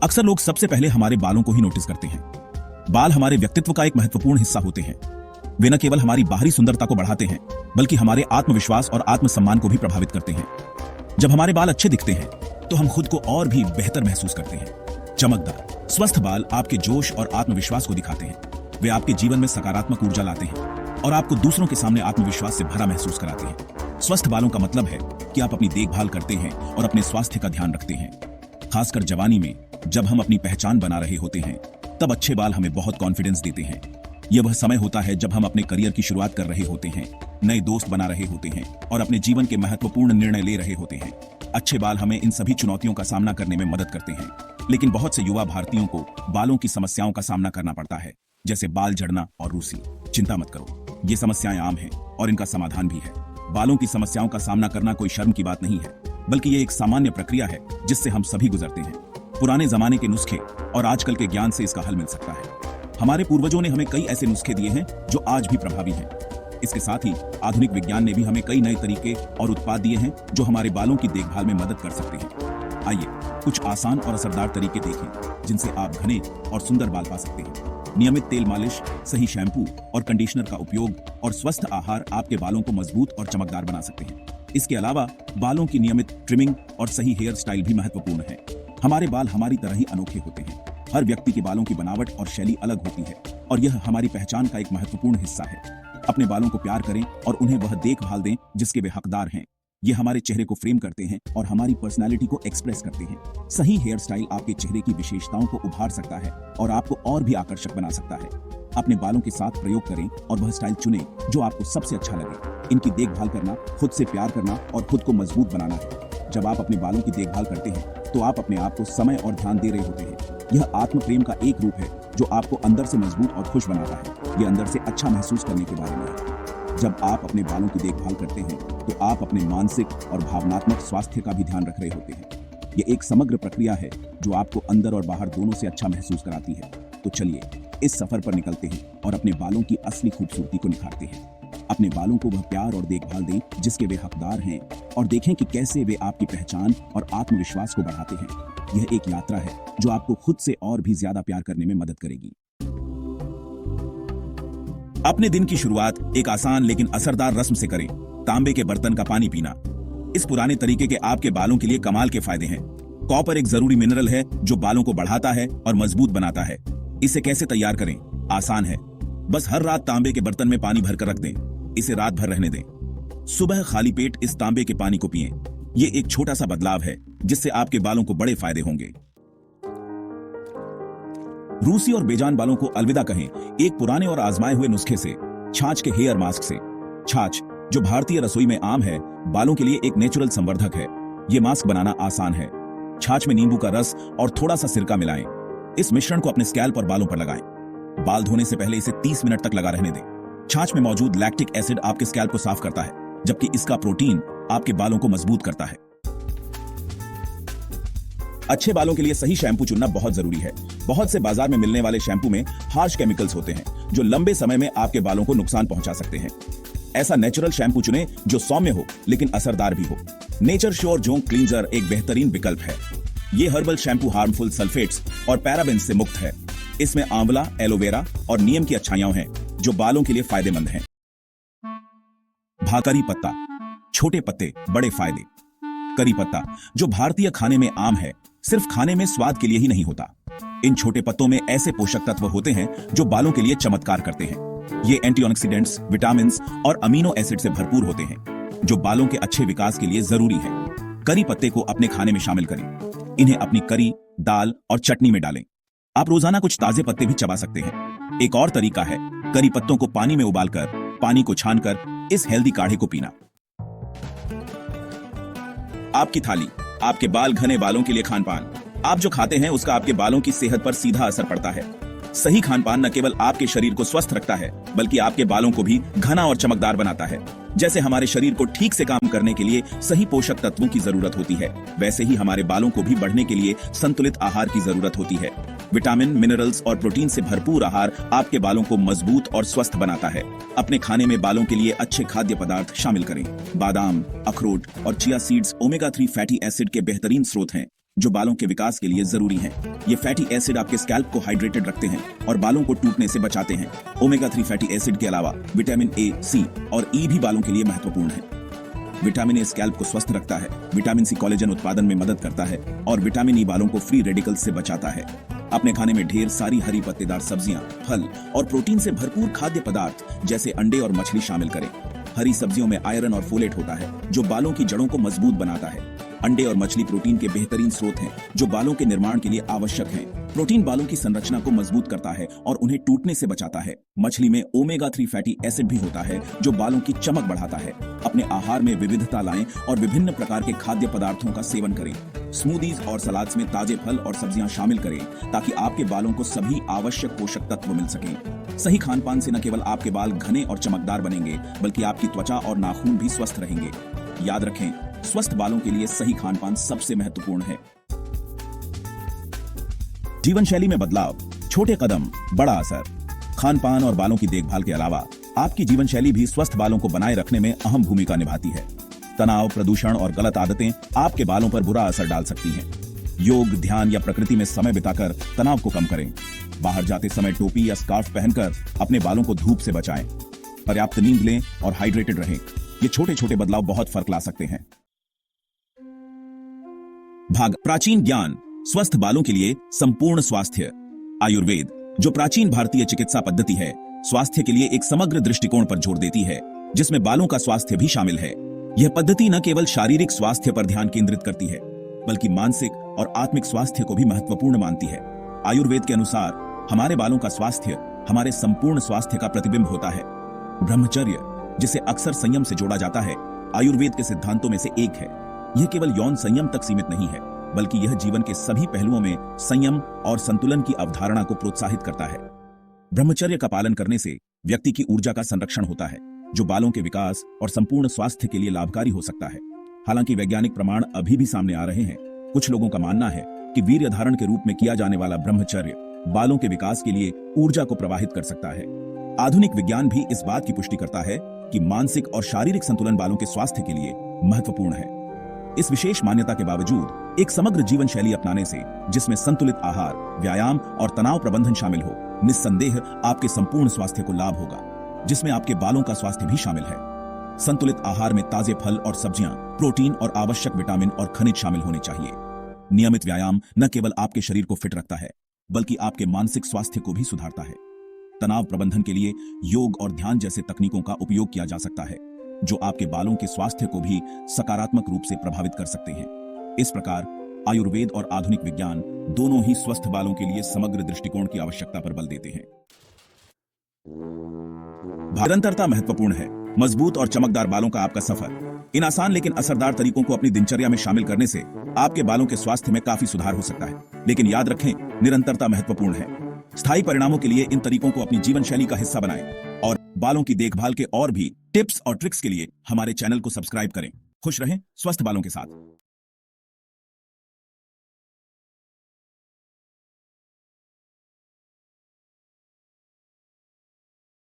अक्सर लोग सबसे पहले हमारे बालों को ही नोटिस करते हैं। बाल हमारे व्यक्तित्व का एक महत्वपूर्ण हिस्सा होते हैं। वे न केवल हमारी बाहरी सुंदरता को बढ़ाते हैं, बल्कि हमारे आत्मविश्वास और आत्मसम्मान को भी प्रभावित करते हैं। जब हमारे बाल अच्छे दिखते हैं तो हम खुद को और भी बेहतर महसूस करते हैं। चमकदार, स्वस्थ बाल आपके जोश और आत्मविश्वास को दिखाते हैं। वे आपके जीवन में सकारात्मक ऊर्जा लाते हैं और आपको दूसरों के सामने आत्मविश्वास से भरा महसूस कराते हैं। स्वस्थ बालों का मतलब है कि आप अपनी देखभाल करते हैं और अपने स्वास्थ्य का ध्यान रखते हैं। खासकर जवानी में, जब हम अपनी पहचान बना रहे होते हैं, तब अच्छे बाल हमें बहुत कॉन्फिडेंस देते हैं। यह वह समय होता है जब हम अपने करियर की शुरुआत कर रहे होते हैं, नए दोस्त बना रहे होते हैं और अपने जीवन के महत्वपूर्ण निर्णय ले रहे होते हैं। अच्छे बाल हमें इन सभी चुनौतियों का सामना करने में मदद करते हैं। लेकिन बहुत से युवा भारतीयों को बालों की समस्याओं का सामना करना पड़ता है, जैसे बाल झड़ना और रूसी। चिंता मत करो, ये समस्याएं आम हैं और इनका समाधान भी है। बालों की समस्याओं का सामना करना कोई शर्म की बात नहीं है, बल्कि ये एक सामान्य प्रक्रिया है जिससे हम सभी गुजरते हैं। पुराने जमाने के नुस्खे और आजकल के ज्ञान से इसका हल मिल सकता है। हमारे पूर्वजों ने हमें कई ऐसे नुस्खे दिए हैं जो आज भी प्रभावी हैं। इसके साथ ही आधुनिक विज्ञान ने भी हमें कई नए तरीके और उत्पाद दिए हैं जो हमारे बालों की देखभाल में मदद कर सकते हैं। आइए कुछ आसान और असरदार तरीके देखें जिनसे आप घने और सुंदर बाल पा सकते हैं। नियमित तेल मालिश, सही शैम्पू और कंडीशनर का उपयोग और स्वस्थ आहार आपके बालों को मजबूत और चमकदार बना सकते हैं। इसके अलावा बालों की नियमित ट्रिमिंग और सही हेयर स्टाइल भी महत्वपूर्ण है। हमारे बाल हमारी तरह ही अनोखे होते हैं। हर व्यक्ति के बालों की बनावट और शैली अलग होती है और यह हमारी पहचान का एक महत्वपूर्ण हिस्सा है। अपने बालों को प्यार करें और उन्हें वह देखभाल दें जिसके वे हकदार हैं। ये हमारे चेहरे को फ्रेम करते हैं और हमारी पर्सनालिटी को एक्सप्रेस करते हैं। सही हेयर स्टाइल आपके चेहरे की विशेषताओं को उभार सकता है और आपको और भी आकर्षक बना सकता है। अपने बालों के साथ प्रयोग करें और वह स्टाइल चुनें जो आपको सबसे अच्छा लगे। इनकी देखभाल करना, खुद से प्यार करना और खुद को मजबूत बनाना है। जब आप अपने बालों की देखभाल करते हैं तो आप अपने आप को समय और ध्यान दे रहे होते हैं। यह आत्म प्रेम का एक रूप है जो आपको अंदर से मजबूत और खुश बनाता है। यह अंदर से अच्छा महसूस करने के बारे में है। जब आप अपने बालों की देखभाल करते हैं तो आप अपने मानसिक और भावनात्मक स्वास्थ्य का भी ध्यान रख रहे होते हैं। यह एक समग्र प्रक्रिया है जो आपको अंदर और बाहर दोनों से अच्छा महसूस कराती है। तो चलिए इस सफर पर निकलते हैं और अपने बालों की असली खूबसूरती को निखारते हैं। अपने बालों को वह प्यार और देखभाल दें जिसके वे हकदार हैं और देखें कि कैसे वे आपकी पहचान और आत्मविश्वास को बढ़ाते हैं। यह एक यात्रा है जो आपको खुद से और भी ज्यादा प्यार करने में मदद करेगी। अपने दिन की शुरुआत एक आसान लेकिन असरदार रस्म से करें। तांबे के बर्तन का पानी पीना। इस पुराने तरीके के आपके बालों के लिए कमाल के फायदे हैं। कॉपर एक जरूरी मिनरल है जो बालों को बढ़ाता है और मजबूत बनाता है। इसे कैसे तैयार करें? आसान है, बस हर रात तांबे के बर्तन में पानी भरकर रख दें। इसे रात भर रहने दें। सुबह खाली पेट इस तांबे के पानी को पिएं। यह एक छोटा सा बदलाव है जिससे आपके बालों को बड़े फायदे होंगे। रूसी और बेजान बालों को अलविदा कहें एक पुराने और आजमाए हुए नुस्खे से, छाछ के हेयर मास्क से। छाछ, जो भारतीय रसोई में आम है, बालों के लिए एक नेचुरल संवर्धक है। यह मास्क बनाना आसान है। छाछ में नींबू का रस और थोड़ा सा सिरका मिलाएं। इस मिश्रण को अपने स्कैल्प और बालों पर लगाएं। बाल धोने से पहले इसे 30 मिनट तक लगा रहने दें। छाछ में मौजूद लैक्टिक एसिड आपके स्कैल्प को साफ करता है, जबकि इसका प्रोटीन आपके बालों को मजबूत करता है। अच्छे बालों के लिए सही शैम्पू चुनना बहुत जरूरी है। बहुत से बाजार में मिलने वाले शैम्पू में हार्श केमिकल्स होते हैं जो लंबे समय में आपके बालों को नुकसान पहुंचा सकते हैं। ऐसा नेचुरल शैम्पू चुनें जो सौम्य हो लेकिन असरदार भी हो। नेचर श्योर जोंक क्लींजर एक बेहतरीन विकल्प है। ये हर्बल शैम्पू हार्मफुल सल्फेट्स और पैराबेन से मुक्त है। इसमें आंवला, एलोवेरा और नीम की अच्छाइयां हैं जो बालों के लिए फायदेमंद हैं। भाकरी पत्ता, छोटे पत्ते बड़े फायदे। करी पत्ता, जो भारतीय खाने में आम है, सिर्फ खाने में स्वाद के लिए ही नहीं होता। इन छोटे पत्तों में ऐसे पोषक तत्व होते हैं जो बालों के लिए चमत्कार करते हैं। ये एंटीऑक्सीडेंट्स, विटामिन्स और अमीनो एसिड से भरपूर होते हैं जो बालों के अच्छे विकास के लिए जरूरी है। करी पत्ते को अपने खाने में शामिल करें। इन्हें अपनी करी, दाल और चटनी में डालें। आप रोजाना कुछ ताजे पत्ते भी चबा सकते हैं। एक और तरीका है करी पत्तों को पानी में उबालकर, पानी को छानकर इस हेल्दी काढ़े को पीना। आपकी थाली, आपके बाल घने बालों के लिए खानपान। आप जो खाते हैं उसका आपके बालों की सेहत पर सीधा असर पड़ता है। सही खानपान न केवल आपके शरीर को स्वस्थ रखता है, बल्कि आपके बालों को भी घना और चमकदार बनाता है। जैसे हमारे शरीर को ठीक से काम करने के लिए सही पोषक तत्वों की जरूरत होती है, वैसे ही हमारे बालों को भी बढ़ने के लिए संतुलित आहार की जरूरत होती है। विटामिन, मिनरल्स और प्रोटीन से भरपूर आहार आपके बालों को मजबूत और स्वस्थ बनाता है। अपने खाने में बालों के लिए अच्छे खाद्य पदार्थ शामिल करें। बादाम, अखरोट और chia seeds omega 3 fatty acid के बेहतरीन स्रोत हैं। जो बालों के विकास के लिए जरूरी हैं। ये फैटी एसिड आपके स्कैल्प को हाइड्रेटेड रखते हैं और बालों को टूटने से बचाते हैं। ओमेगा 3 फैटी एसिड के अलावा विटामिन ए, सी और ई भी बालों के लिए महत्वपूर्ण है। विटामिन ए स्कैल्प को स्वस्थ रखता है, विटामिन सी कोलेजन उत्पादन में मदद करता है और विटामिन ई बालों को फ्री रेडिकल्स से बचाता है। अपने खाने में ढेर सारी हरी पत्तेदार सब्जियां, फल और प्रोटीन से भरपूर खाद्य पदार्थ जैसे अंडे और मछली शामिल करें। हरी सब्जियों में आयरन और फोलेट होता है जो बालों की जड़ों को मजबूत बनाता है। अंडे और मछली प्रोटीन के बेहतरीन स्रोत हैं जो बालों के निर्माण के लिए आवश्यक हैं। प्रोटीन बालों की संरचना को मजबूत करता है और उन्हें टूटने से बचाता है। मछली में ओमेगा 3 फैटी एसिड भी होता है जो बालों की चमक बढ़ाता है। अपने आहार में विविधता लाएं और विभिन्न प्रकार के खाद्य पदार्थों का सेवन करें। स्मूदीज और सलाद्स में ताजे फल और सब्जियां शामिल करें ताकि आपके बालों को सभी आवश्यक पोषक तत्व मिल सकें। सही खानपान से न केवल आपके बाल घने और चमकदार बनेंगे बल्कि आपकी त्वचा और नाखून भी स्वस्थ रहेंगे। याद रखें, स्वस्थ बालों के लिए सही खानपान सबसे महत्वपूर्ण है। जीवन शैली में बदलाव, छोटे कदम, बड़ा असर। खानपान और बालों की देखभाल के अलावा आपकी जीवन शैली भी स्वस्थ बालों को बनाए रखने में अहम भूमिका निभाती है। तनाव, प्रदूषण और गलत आदतें आपके बालों पर बुरा असर डाल सकती हैं। योग, ध्यान या प्रकृति में समय बिताकर तनाव को कम करें। बाहर जाते समय टोपी या स्कार्फ पहनकर अपने बालों को धूप से बचाएं। पर्याप्त नींद लें और हाइड्रेटेड रहें। ये छोटे छोटे बदलाव बहुत फर्क ला सकते हैं। भाग प्राचीन ज्ञान, स्वस्थ बालों के लिए संपूर्ण स्वास्थ्य। आयुर्वेद, जो प्राचीन भारतीय चिकित्सा पद्धति है, स्वास्थ्य के लिए एक समग्र दृष्टिकोण पर जोर देती है जिसमें बालों का स्वास्थ्य भी शामिल है। यह पद्धति न केवल शारीरिक स्वास्थ्य पर ध्यान केंद्रित करती है बल्कि मानसिक और आत्मिक स्वास्थ्य को भी महत्वपूर्ण मानती है। आयुर्वेद के अनुसार हमारे बालों का स्वास्थ्य हमारे संपूर्ण स्वास्थ्य का प्रतिबिंब होता है। ब्रह्मचर्य, जिसे अक्सर संयम से जोड़ा जाता है, आयुर्वेद के सिद्धांतों में से एक है। यह केवल यौन संयम तक सीमित नहीं है बल्कि यह जीवन के सभी पहलुओं में संयम और संतुलन की अवधारणा को प्रोत्साहित करता है। ब्रह्मचर्य का पालन करने से व्यक्ति की ऊर्जा का संरक्षण होता है जो बालों के विकास और संपूर्ण स्वास्थ्य के लिए लाभकारी हो सकता है। हालांकि वैज्ञानिक प्रमाण अभी भी सामने आ रहे हैं। कुछ लोगों का मानना है कि वीर्य धारण के रूप में किया जाने वाला ब्रह्मचर्य बालों के विकास के लिए ऊर्जा को प्रवाहित कर सकता है। आधुनिक विज्ञान भी इस बात की पुष्टि करता है कि मानसिक और शारीरिक संतुलन बालों के स्वास्थ्य के लिए महत्वपूर्ण है। इस विशेष मान्यता के बावजूद एक समग्र जीवन शैली अपनाने से, जिसमें संतुलित आहार, व्यायाम और तनाव प्रबंधन शामिल हो, निस्संदेह आपके संपूर्ण स्वास्थ्य को लाभ होगा, जिसमें आपके बालों का स्वास्थ्य भी शामिल है। संतुलित आहार में ताजे फल और सब्जियां, प्रोटीन और आवश्यक विटामिन और खनिज शामिल होने चाहिए। नियमित व्यायाम न केवल आपके शरीर को फिट रखता है बल्कि आपके मानसिक स्वास्थ्य को भी सुधारता है। तनाव प्रबंधन के लिए योग और ध्यान जैसे तकनीकों का उपयोग किया जा सकता है जो आपके बालों के स्वास्थ्य को भी सकारात्मक रूप से प्रभावित कर सकते हैं। इस प्रकार आयुर्वेद और आधुनिक विज्ञान दोनों ही स्वस्थ बालों के लिए समग्र दृष्टिकोण की आवश्यकता पर बल देते हैं। निरंतरता महत्वपूर्ण है। मजबूत और चमकदार बालों का आपका सफर। इन आसान लेकिन असरदार तरीकों को अपनी दिनचर्या में शामिल करने से आपके बालों के स्वास्थ्य में काफी सुधार हो सकता है। लेकिन याद रखें, निरंतरता महत्वपूर्ण है। स्थायी परिणामों के लिए इन तरीकों को अपनी जीवन शैली का हिस्सा बनाएं और बालों की देखभाल के और भी टिप्स और ट्रिक्स के लिए हमारे चैनल को सब्सक्राइब करें। खुश रहें स्वस्थ बालों के साथ।